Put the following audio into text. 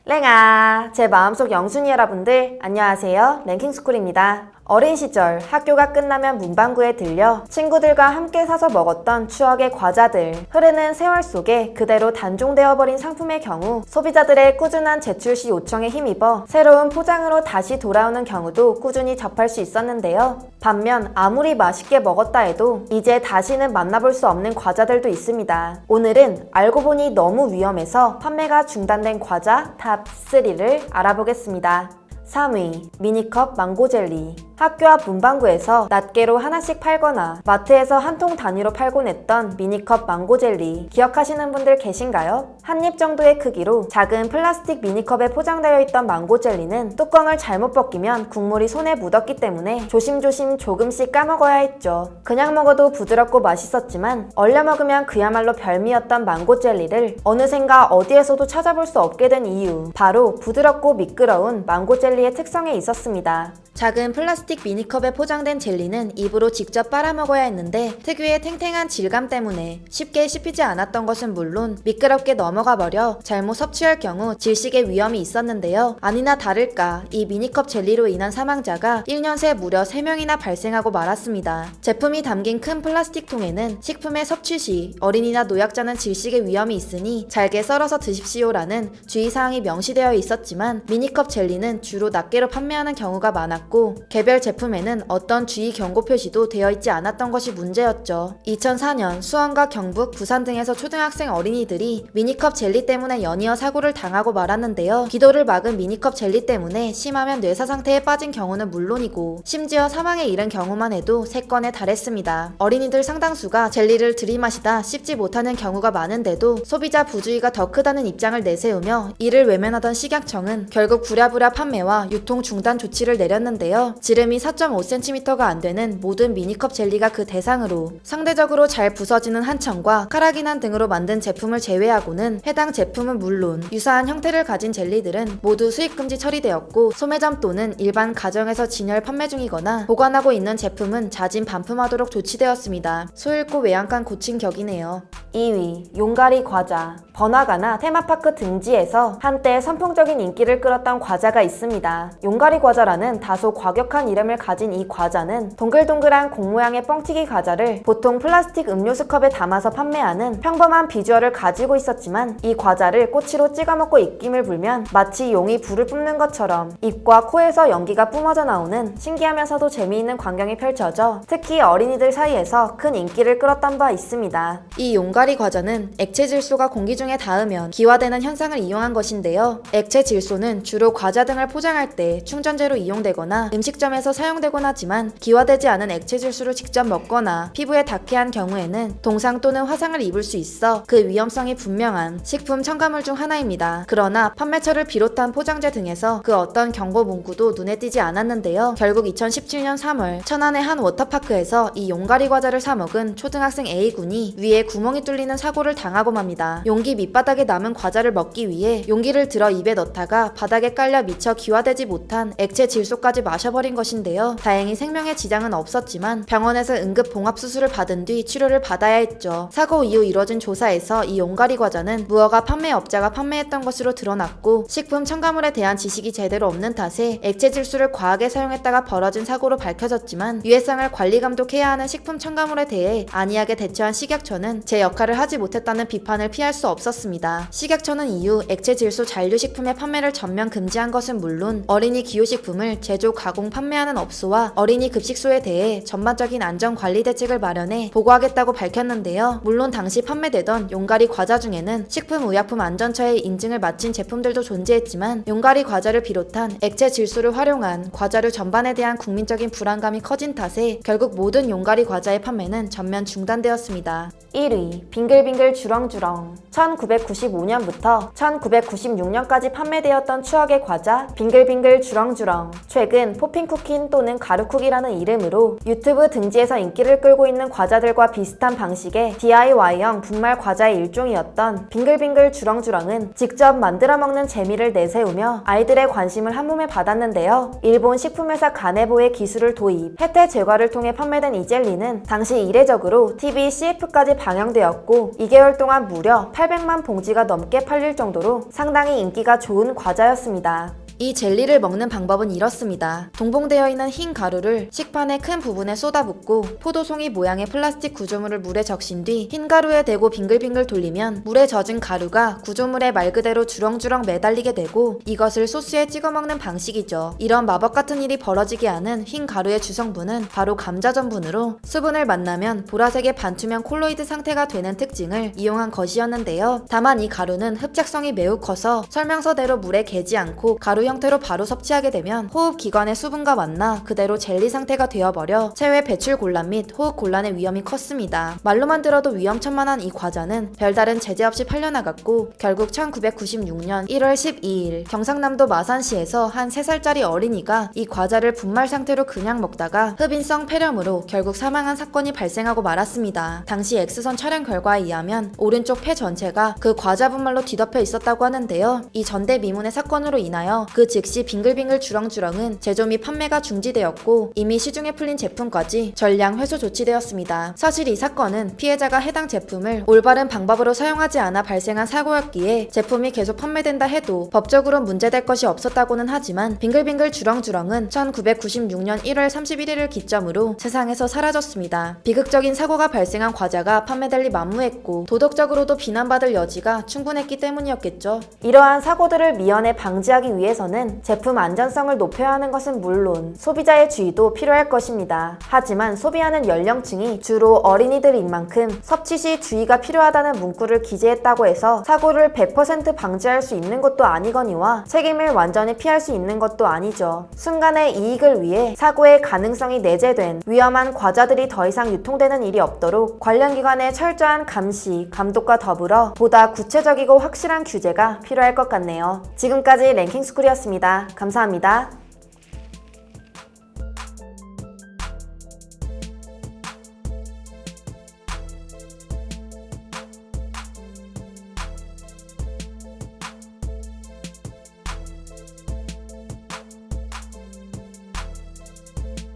랭아, 제 마음속 영순이 여러분들 안녕하세요. 랭킹스쿨입니다. 어린 시절 학교가 끝나면 문방구에 들려 친구들과 함께 사서 먹었던 추억의 과자들. 흐르는 세월 속에 그대로 단종되어 버린 상품의 경우 소비자들의 꾸준한 재출시 요청에 힘입어 새로운 포장으로 다시 돌아오는 경우도 꾸준히 접할 수 있었는데요. 반면 아무리 맛있게 먹었다 해도 이제 다시는 만나볼 수 없는 과자들도 있습니다. 오늘은 알고 보니 너무 위험해서 판매가 중단된 과자 탑 3를 알아보겠습니다. 3위, 미니컵 망고젤리. 학교 앞 문방구에서 낱개로 하나씩 팔거나 마트에서 한 통 단위로 팔곤 했던 미니컵 망고젤리 기억하시는 분들 계신가요? 한 입 정도의 크기로 작은 플라스틱 미니컵에 포장되어 있던 망고젤리는 뚜껑을 잘못 벗기면 국물이 손에 묻었기 때문에 조심조심 조금씩 까먹어야 했죠. 그냥 먹어도 부드럽고 맛있었지만 얼려 먹으면 그야말로 별미였던 망고젤리를 어느샌가 어디에서도 찾아볼 수 없게 된 이유, 바로 부드럽고 미끄러운 망고젤리의 특성에 있었습니다. 작은 플라스틱 미니컵에 포장된 젤리는 입으로 직접 빨아먹어야 했는데 특유의 탱탱한 질감 때문에 쉽게 씹히지 않았던 것은 물론 미끄럽게 넘어가 버려 잘못 섭취할 경우 질식의 위험이 있었는데요. 아니나 다를까 이 미니컵 젤리로 인한 사망자가 1년 새 무려 3명이나 발생하고 말았습니다. 제품이 담긴 큰 플라스틱 통에는 식품의 섭취 시 어린이나 노약자는 질식의 위험이 있으니 잘게 썰어서 드십시오라는 주의사항이 명시되어 있었지만 미니컵 젤리는 주로 낱개로 판매하는 경우가 많았고 개별 제품에는 어떤 주의 경고 표시도 되어 있지 않았던 것이 문제였죠. 2004년 수원과 경북, 부산 등에서 초등학생 어린이들이 미니컵 젤리 때문에 연이어 사고를 당하고 말았는데요. 기도를 막은 미니컵 젤리 때문에 심하면 뇌사 상태에 빠진 경우는 물론이고 심지어 사망에 이른 경우만 해도 3건에 달했습니다. 어린이들 상당수가 젤리를 들이마시다 씹지 못하는 경우가 많은데도 소비자 부주의가 더 크다는 입장을 내세우며 이를 외면하던 식약청은 결국 부랴부랴 판매와 유통 중단 조치를 내렸는데요. 지름이 4.5cm가 안 되는 모든 미니컵 젤리가 그 대상으로 상대적으로 잘 부서지는 한청과 카라기난 등으로 만든 제품을 제외하고는 해당 제품은 물론 유사한 형태를 가진 젤리들은 모두 수입금지 처리되었고 소매점 또는 일반 가정에서 진열 판매 중이거나 보관하고 있는 제품은 자진 반품하도록 조치되었습니다. 소잃고 외양간 고친 격이네요. 2위, 용가리 과자. 번화가나 테마파크 등지에서 한때 선풍적인 인기를 끌었던 과자가 있습니다. 용가리 과자라는 다소 과격한 이름을 가진 이 과자는 동글동글한 공 모양의 뻥튀기 과자를 보통 플라스틱 음료수 컵에 담아서 판매하는 평범한 비주얼을 가지고 있었지만 이 과자를 꼬치로 찍어 먹고 입김을 불면 마치 용이 불을 뿜는 것처럼 입과 코에서 연기가 뿜어져 나오는 신기하면서도 재미있는 광경이 펼쳐져 특히 어린이들 사이에서 큰 인기를 끌었던 바 있습니다. 이 용가리 과자는 액체 질소가 공기 중에 닿으면 기화되는 현상을 이용한 것인데요. 액체 질소는 주로 과자 등을 포장할 때 충전재로 이용되거나 음식점에서 사용되곤 하지만 기화되지 않은 액체 질소를 직접 먹거나 피부에 닿게 한 경우에는 동상 또는 화상을 입을 수 있어 그 위험성이 분명한 식품 첨가물 중 하나입니다. 그러나 판매처를 비롯한 포장재 등에서 그 어떤 경고 문구도 눈에 띄지 않았는데요. 결국 2017년 3월 천안의 한 워터파크에서 이 용가리 과자를 사 먹은 초등학생 A군이 위에 구멍이 뚫리는 사고를 당하고 맙니다. 용기 밑바닥에 남은 과자를 먹기 위해 용기를 들어 입에 넣다가 바닥에 깔려 미처 기화되지 못한 액체 질소까지 마셔버린 것인데요. 다행히 생명에 지장은 없었지만 병원에서 응급 봉합 수술을 받은 뒤 치료를 받아야 했죠. 사고 이후 이뤄진 조사에서 이 용가리 과자는 무허가 판매업자가 판매했던 것으로 드러났고 식품 첨가물에 대한 지식이 제대로 없는 탓에 액체 질소를 과하게 사용했다가 벌어진 사고로 밝혀졌지만 유해성을 관리 감독해야 하는 식품 첨가물에 대해 안이하게 대처한 식약처는 제 역할을 하지 못했다는 비판을 피할 수 없었습니다. 식약처는 이후 액체 질소 잔류식품의 판매를 전면 금지한 것은 물론 어린이 기호식품을 제조, 가공, 판매하는 업소와 어린이 급식소에 대해 전반적인 안전관리 대책을 마련해 보고하겠다고 밝혔는데요. 물론 당시 판매되던 용가리 과자 중에는 식품의약품안전처의 인증을 마친 제품들도 존재했지만 용가리 과자를 비롯한 액체 질소를 활용한 과자류 전반에 대한 국민적인 불안감이 커진 탓에 결국 모든 용가리 과자의 판매는 전면 중단되었습니다. 1위, 빙글빙글 주렁주렁. 1995년부터 1996년까지 판매되었던 추억의 과자 빙글빙글 주렁주렁. 최근 포핑쿠킨 또는 가루쿡이라는 이름으로 유튜브 등지에서 인기를 끌고 있는 과자들과 비슷한 방식의 DIY형 분말 과자의 일종이었던 빙글빙글 주렁주렁은 직접 만들어 먹는 재미를 내세우며 아이들의 관심을 한몸에 받았는데요. 일본 식품회사 가네보의 기술을 도입, 혜태 제과를 통해 판매된 이 젤리는 당시 이례적으로 TV, CF까지 방영되었고 2개월 동안 무려 800만 300만 봉지가 넘게 팔릴 정도로 상당히 인기가 좋은 과자였습니다. 이 젤리를 먹는 방법은 이렇습니다. 동봉되어 있는 흰 가루를 식판의 큰 부분에 쏟아붓고 포도송이 모양의 플라스틱 구조물을 물에 적신 뒤 흰 가루에 대고 빙글빙글 돌리면 물에 젖은 가루가 구조물에 말 그대로 주렁주렁 매달리게 되고 이것을 소스에 찍어 먹는 방식이죠. 이런 마법 같은 일이 벌어지게 하는 흰 가루의 주성분은 바로 감자전분으로 수분을 만나면 보라색의 반투명 콜로이드 상태가 되는 특징을 이용한 것이었는데요. 다만 이 가루는 흡착성이 매우 커서 설명서대로 물에 개지 않고 가루 형태로 바로 섭취하게 되면 호흡기관의 수분과 만나 그대로 젤리 상태가 되어버려 체외 배출 곤란 및 호흡 곤란의 위험이 컸습니다. 말로만 들어도 위험천만한 이 과자는 별다른 제재 없이 팔려나갔고 결국 1996년 1월 12일 경상남도 마산시에서 한 3살짜리 어린이가 이 과자를 분말 상태로 그냥 먹다가 흡인성 폐렴으로 결국 사망한 사건이 발생하고 말았습니다. 당시 X선 촬영 결과에 의하면 오른쪽 폐 전체가 그 과자 분말로 뒤덮여 있었다고 하는데요. 이 전대미문의 사건으로 인하여 그 즉시 빙글빙글 주렁주렁은 제조 및 판매가 중지되었고 이미 시중에 풀린 제품까지 전량 회수 조치되었습니다. 사실 이 사건은 피해자가 해당 제품을 올바른 방법으로 사용하지 않아 발생한 사고였기에 제품이 계속 판매된다 해도 법적으로 문제될 것이 없었다고는 하지만 빙글빙글 주렁주렁은 1996년 1월 31일을 기점으로 세상에서 사라졌습니다. 비극적인 사고가 발생한 과자가 판매될 리 만무했고 도덕적으로도 비난받을 여지가 충분했기 때문이었겠죠. 이러한 사고들을 미연에 방지하기 위해서는 제품 안전성을 높여야 하는 것은 물론 소비자의 주의도 필요할 것입니다. 하지만 소비하는 연령층이 주로 어린이들인 만큼 섭취 시 주의가 필요하다는 문구를 기재했다고 해서 사고를 100% 방지할 수 있는 것도 아니거니와 책임을 완전히 피할 수 있는 것도 아니죠. 순간의 이익을 위해 사고의 가능성이 내재된 위험한 과자들이 더 이상 유통되는 일이 없도록 관련 기관의 철저한 감시, 감독과 더불어 보다 구체적이고 확실한 규제가 필요할 것 같네요. 지금까지 랭킹스쿨이었습니다. 감사합니다.